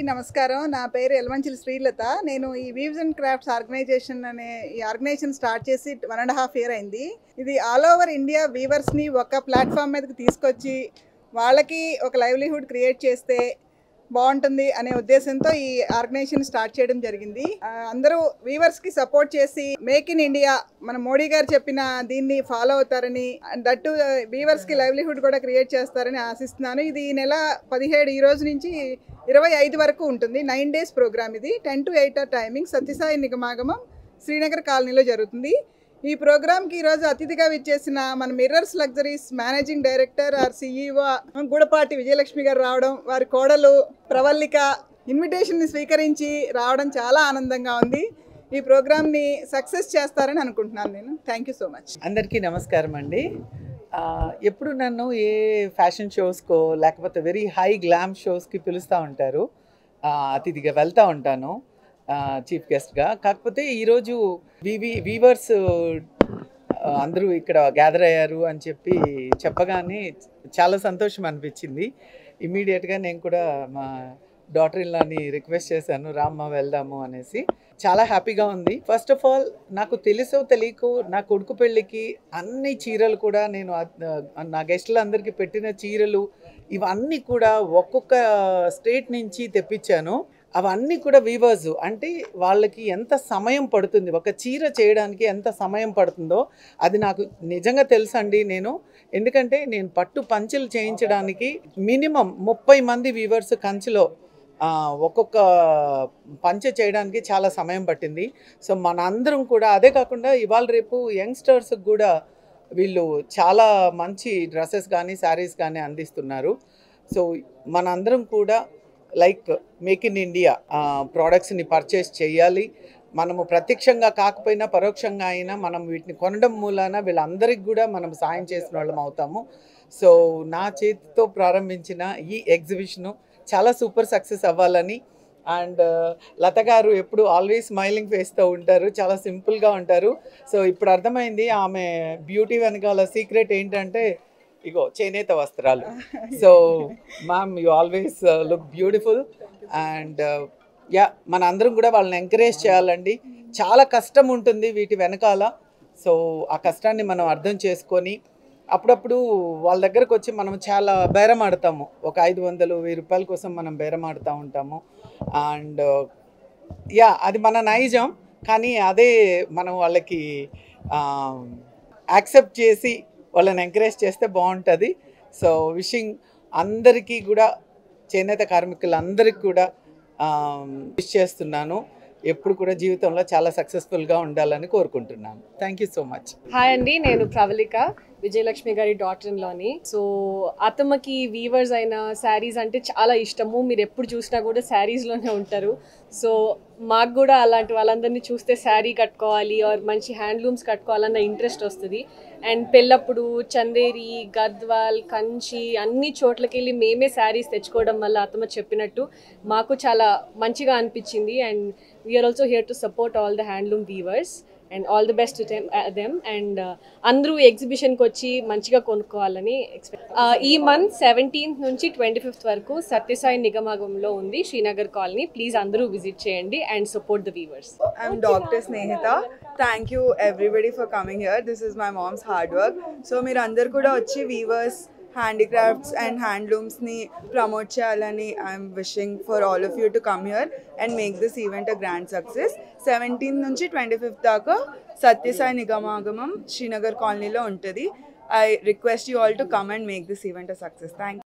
నమస్కారం. నా పేరు ఎలమంచిలి శ్రీలత. నేను ఈ వీవ్స్ అండ్ క్రాఫ్ట్స్ ఆర్గనైజేషన్ అనే ఈ ఆర్గనైజేషన్ స్టార్ట్ చేసి 1.5 ఇయర్ అయింది. ఇది ఆల్ ఓవర్ ఇండియా వీవర్స్ని ఒక ప్లాట్ఫామ్ మీదకి తీసుకొచ్చి వాళ్ళకి ఒక లైవ్లీహుడ్ క్రియేట్ చేస్తే బాగుంటుంది అనే ఉద్దేశంతో ఈ ఆర్గనైజేషన్ స్టార్ట్ చేయడం జరిగింది. అందరూ వీవర్స్కి సపోర్ట్ చేసి మేక్ ఇన్ ఇండియా మన మోడీ గారు చెప్పిన దీన్ని ఫాలో అవుతారని, దట్టు వీవర్స్కి లైవ్లీహుడ్ కూడా క్రియేట్ చేస్తారని ఆశిస్తున్నాను. ఇది ఈ నెల 17 ఈ రోజు నుంచి 25 వరకు ఉంటుంది. 9 days ప్రోగ్రామ్. ఇది 10 to 8 టైమింగ్. సత్యసాయి నిగమాగమం శ్రీనగర్ కాలనీలో జరుగుతుంది. ఈ ప్రోగ్రామ్కి ఈరోజు అతిథిగా విచ్చేసిన మన mirrors luxuries managing director or CEO Gudapati Vijayalakshmi గారు రావడం, వారి కోడలు ప్రవల్లిక ఇన్విటేషన్ని స్వీకరించి రావడం చాలా ఆనందంగా ఉంది. ఈ ప్రోగ్రామ్ని సక్సెస్ చేస్తారని అనుకుంటున్నాను నేను. Thank you so much. అందరికీ నమస్కారం అండి. ఎప్పుడు నన్ను ఏ ఫ్యాషన్ షోస్కో లేకపోతే వెరీ హై గ్లామ్ షోస్కి పిలుస్తూ ఉంటారు. అతిథిగా వెళ్తూ ఉంటాను చీఫ్ గెస్ట్గా. కాకపోతే ఈరోజు వీవర్స్ అందరూ ఇక్కడ గ్యాదర్ అయ్యారు అని చెప్పగానే చాలా సంతోషం అనిపించింది. ఇమీడియట్గా నేను కూడా మా డాటర్ ఇన్లాని రిక్వెస్ట్ చేశాను, రామ్మ వెళ్దాము అనేసి. చాలా హ్యాపీగా ఉంది. ఫస్ట్ ఆఫ్ ఆల్ నాకు తెలుసో తెలియకో నా కొడుకు పెళ్ళికి అన్ని చీరలు కూడా నేను నా గెస్టులందరికీ పెట్టిన చీరలు ఇవన్నీ కూడా ఒక్కొక్క స్టేట్ నుంచి తెప్పించాను. అవన్నీ కూడా వీవర్స్ అంటే వాళ్ళకి ఎంత సమయం పడుతుంది, ఒక చీర చేయడానికి ఎంత సమయం పడుతుందో అది నాకు నిజంగా తెలుసండి. ఎందుకంటే నేను పట్టు పంచెలు చేయించడానికి మినిమం 30 మంది వీవర్స్ కంచిలో ఒక్కొక్క పంచె చేయడానికి చాలా సమయం పట్టింది. సో మన అందరం కూడా అదే కాకుండా ఇవాళ రేపు యంగ్స్టర్స్కి కూడా వీళ్ళు చాలా మంచి డ్రెస్సెస్ కానీ శారీస్ కానీ అందిస్తున్నారు. సో మనందరం కూడా లైక్ మేక్ ఇన్ ఇండియా ప్రోడక్ట్స్ని పర్చేస్ చేయాలి. మనము ప్రత్యక్షంగా కాకపోయినా పరోక్షంగా అయినా మనం వీటిని కొనడం మూలాన వీళ్ళందరికీ కూడా మనం సాయం చేసిన వాళ్ళం అవుతాము. సో నా చేతితో ప్రారంభించిన ఈ ఎగ్జిబిషను చాలా సూపర్ సక్సెస్ అవ్వాలని, అండ్ లత గారు ఎప్పుడు ఆల్వేస్ స్మైలింగ్ ఫేస్తో ఉంటారు, చాలా సింపుల్గా ఉంటారు. సో ఇప్పుడు అర్థమైంది ఆమె బ్యూటీ వెనకాల సీక్రెట్ ఏంటంటే ఇగో చేనేత వస్త్రాలు. So ma'am you always look beautiful and మన అందరం కూడా వాళ్ళని ఎంకరేజ్ చేయాలండి. చాలా కష్టం ఉంటుంది వీటి వెనకాల. సో ఆ కష్టాన్ని మనం అర్థం చేసుకొని అప్పుడప్పుడు వాళ్ళ దగ్గరకు వచ్చి మనం చాలా బేరం ఆడతాము. ఒక 500-1000 రూపాయల కోసం మనం బేరం ఆడుతూ ఉంటాము. అండ్ అది మన నైజం. కానీ అదే మనం వాళ్ళకి యాక్సెప్ట్ చేసి వాళ్ళని ఎంకరేజ్ చేస్తే బాగుంటుంది. సో విషింగ్ అందరికీ కూడా, చేనేత కార్మికులందరికీ కూడా విష్ చేస్తున్నాను. ఎప్పుడు కూడా జీవితంలో చాలా సక్సెస్ఫుల్గా ఉండాలని కోరుకుంటున్నాను. Thank you so much. Hi అండి, నేను ప్రవళిక, విజయలక్ష్మి గారి డాటర్ ఇన్లోని. సో అత్తమ్మకి వీవర్స్ అయిన శారీస్ అంటే చాలా ఇష్టము. మీరు ఎప్పుడు చూసినా కూడా శారీస్లోనే ఉంటారు. సో మాకు కూడా అలాంటి వాళ్ళందరినీ చూస్తే శారీ కట్టుకోవాలి ఆర్ మంచి హ్యాండ్లూమ్స్ కట్టుకోవాలన్న ఇంట్రెస్ట్ వస్తుంది. అండ్ పెళ్ళప్పుడు చందేరి, గద్వాల్, కంచి అన్ని చోట్లకి వెళ్ళి మేమే శారీస్ తెచ్చుకోవడం వల్ల అత్తమ్మ చెప్పినట్టు మాకు చాలా మంచిగా అనిపించింది. And we are also here to support all the handloom weavers and all the best to them. And అందరూ ఎగ్జిబిషన్కి వచ్చి మంచిగా కొనుక్కోవాలని ఎక్స్పెక్ట్. ఈ మంత్ 17th నుంచి 25th వరకు సత్యసాయి నిగమాగంలో ఉంది, శ్రీనగర్ కాలనీ. ప్లీజ్ అందరూ విజిట్ చేయండి and support the weavers. I'm Dr. Snehita. Thank you everybody for coming here. This is my mom's hard work. So మీరు అందరు కూడా వచ్చి వీవర్స్, హ్యాండీక్రాఫ్ట్స్ అండ్ హ్యాండ్లూమ్స్ని ప్రమోట్ చేయాలని I'm wishing for all of you to come here and make this event a grand success. 17th నుంచి 25th దాకా సత్యసాయి నిగమాగమం శ్రీనగర్ కాలనీలో ఉంటుంది. I request you all to come and make this event a success. Thank you.